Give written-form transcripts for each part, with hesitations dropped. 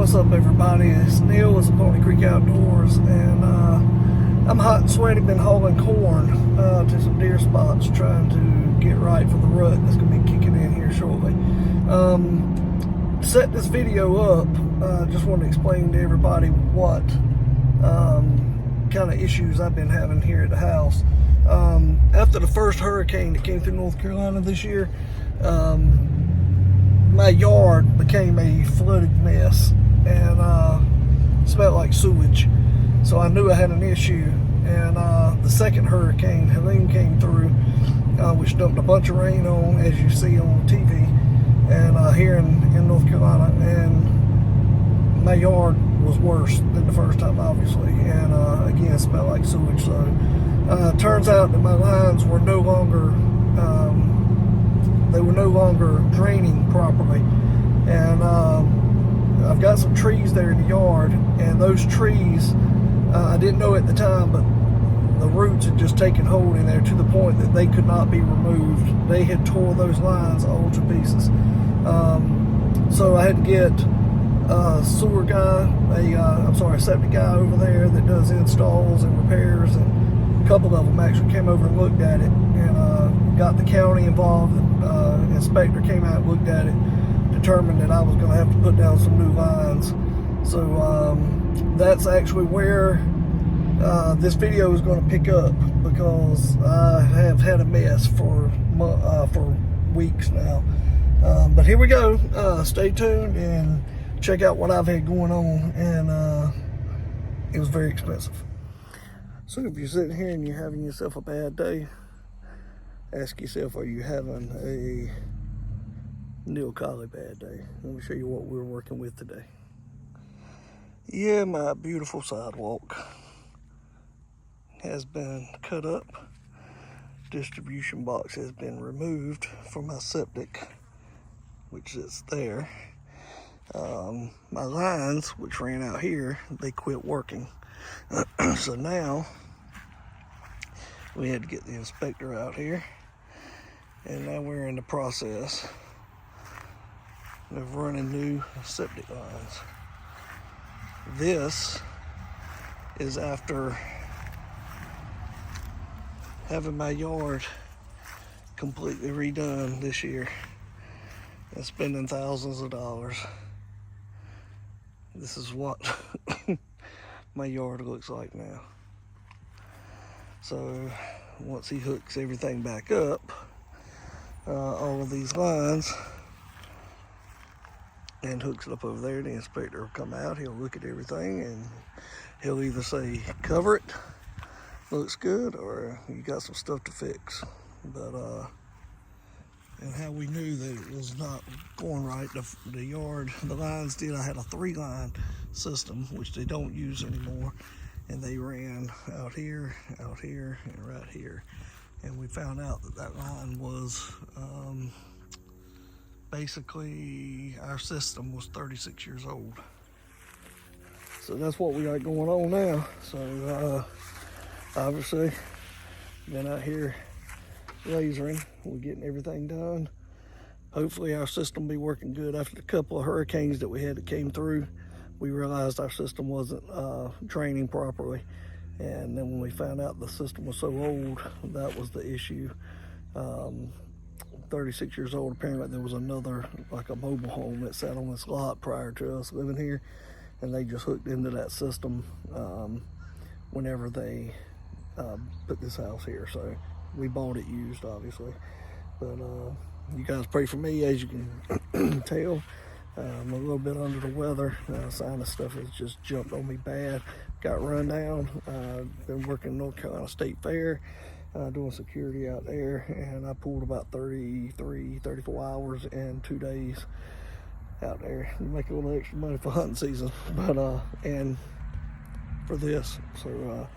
What's up, everybody? It's Neil with Septic Creek Outdoors, and I'm hot and sweaty. Been hauling corn to some deer spots, trying to get right for the rut that's going to be kicking in here shortly. Set this video up. Just want to explain to everybody what kind of issues I've been having here at the house. After the first hurricane that came through North Carolina this year, my yard became a flooded mess and smelled like sewage. So I knew I had an issue. And the second hurricane, Helene, came through, which dumped a bunch of rain on, as you see on TV, and here in North Carolina. And my yard was worse than the first time, obviously, and again, smelled like sewage. So turns out that my lines were no longer draining properly, and I've got some trees there in the yard, and those trees, I didn't know at the time, but the roots had just taken hold in there to the point that they could not be removed. They had tore those lines all to pieces. So I had to get a sewer guy, a septic guy over there that does installs and repairs, and a couple of them actually came over and looked at it, and got the county involved. Inspector came out and looked at it, determined that I was going to have to put down some new lines. So that's actually where this video is going to pick up, because I have had a mess for weeks now. But here we go. Stay tuned and check out what I've had going on, and it was very expensive. So if you're sitting here and you're having yourself a bad day, ask yourself, are you having a Neil Colley bad day? Let me show you what we're working with today. Yeah, my beautiful sidewalk has been cut up. Distribution box has been removed from my septic, which is there. My lines, which ran out here, they quit working. So now we had to get the inspector out here, and now we're in the process of running new septic lines. This is after having my yard completely redone this year and spending thousands of dollars. This is what my yard looks like now. So once he hooks everything back up, all of these lines, and hooks it up over there, the inspector will come out, he'll look at everything, and he'll either say, cover it, looks good, or you got some stuff to fix. But and how we knew that it was not going right, the yard, the lines did, I had a 3-line system, which they don't use anymore, and they ran out here, and right here. And we found out that that line was, basically, our system was 36 years old. So that's what we got going on now. So obviously, been out here lasering, we're getting everything done. Hopefully our system will be working good. After the couple of hurricanes that we had that came through, we realized our system wasn't draining properly. And then when we found out the system was so old, that was the issue. 36 years old, apparently there was another, like a mobile home that sat on this lot prior to us living here, and they just hooked into that system whenever they put this house here. So we bought it used, obviously, but you guys pray for me. As you can tell, I'm a little bit under the weather. Sinus stuff has just jumped on me bad. Got run down. Been working North Carolina State Fair, doing security out there, and I pulled about 34 hours in 2 days out there. You make a little extra money for hunting season, but and for this. So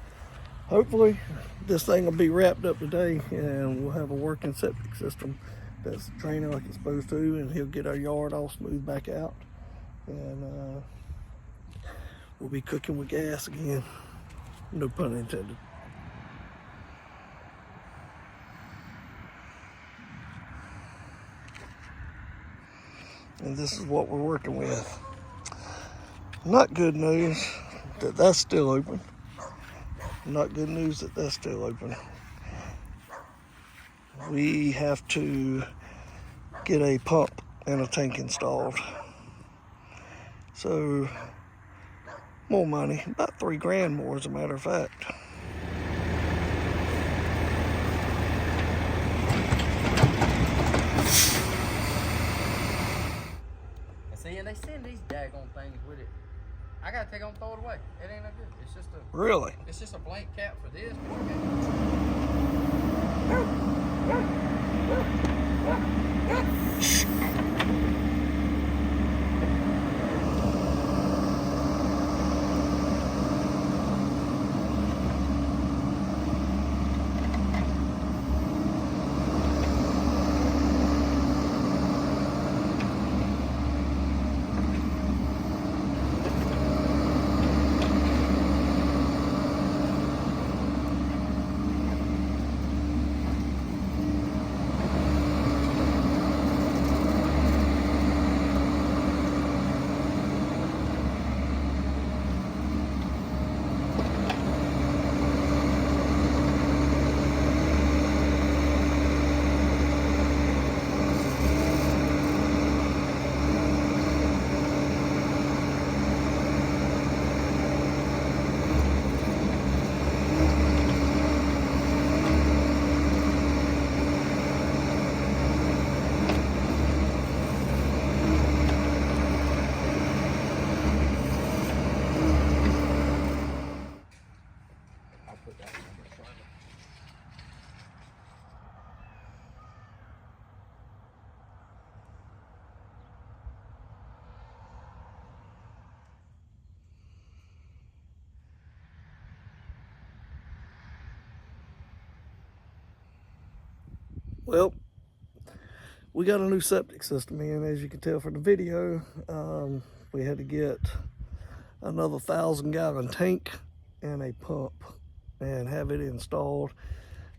hopefully this thing will be wrapped up today, and we'll have a working septic system that's draining like it's supposed to, and he'll get our yard all smoothed back out, and we'll be cooking with gas again. No pun intended. And this is what we're working with. Not good news that that's still open. Not good news that that's still open. We have to get a pump and a tank installed. So, more money, about $3,000 more as a matter of fact. See, and they send these daggone things with it. I gotta take it and throw it away. It ain't no good. It's just a Really? It's just a blank cap for this. Well, we got a new septic system in, as you can tell from the video. We had to get another 1,000-gallon tank and a pump and have it installed.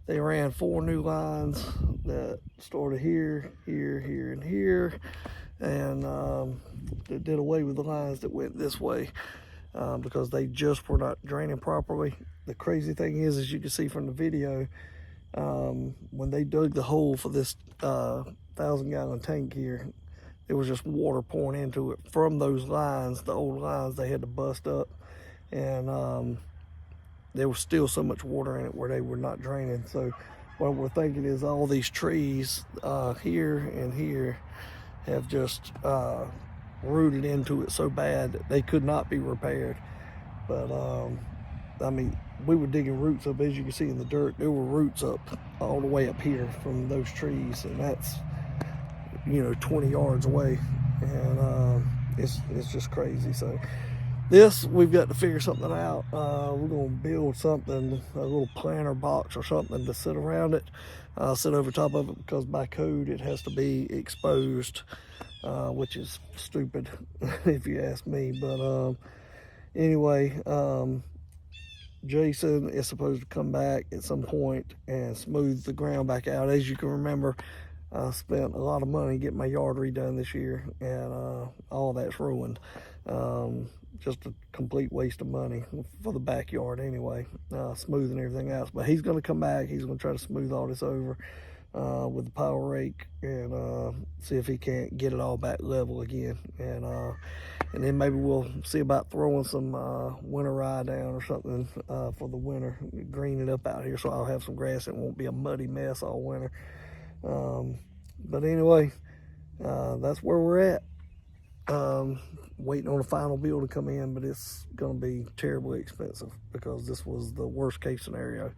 They ran 4 new lines that started here, here, here, and here, and they did away with the lines that went this way because they just were not draining properly. The crazy thing is, as you can see from the video, when they dug the hole for this 1,000-gallon tank here, there was just water pouring into it from those lines. The old lines they had to bust up, and there was still so much water in it where they were not draining. So what we're thinking is all these trees here and here have just rooted into it so bad that they could not be repaired. But I mean, we were digging roots up, as you can see in the dirt. There were roots up all the way up here from those trees, and that's, 20 yards away, and it's just crazy. So this, we've got to figure something out. We're gonna build something, a little planter box or something to sit around it, sit over top of it, because by code it has to be exposed, which is stupid if you ask me. But anyway, Jason is supposed to come back at some point and smooth the ground back out. As you can remember, I spent a lot of money getting my yard redone this year, and all that's ruined. Just a complete waste of money for the backyard anyway, smoothing everything out. But he's going to come back. He's going to try to smooth all this over with the power rake, and see if he can't get it all back level again. And then maybe we'll see about throwing some winter rye down or something for the winter, green it up out here so I'll have some grass. It won't be a muddy mess all winter. But anyway, that's where we're at. Waiting on a final bill to come in, but it's going to be terribly expensive because this was the worst case scenario,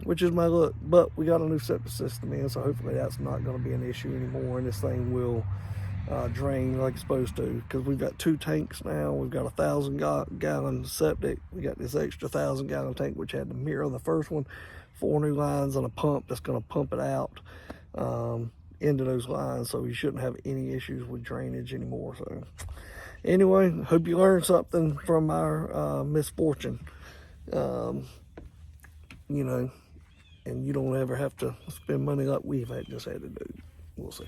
which is my luck. But we got a new septic system in, so hopefully that's not going to be an issue anymore, and this thing will drain like it's supposed to, because we've got 2 tanks now. We've got 1,000-gallon septic. We got this extra 1,000-gallon tank, which had to mirror the first one, 4 new lines and a pump that's going to pump it out into those lines, so you shouldn't have any issues with drainage anymore. So anyway, hope you learned something from our misfortune, and you don't ever have to spend money like we've just had to do. We'll see.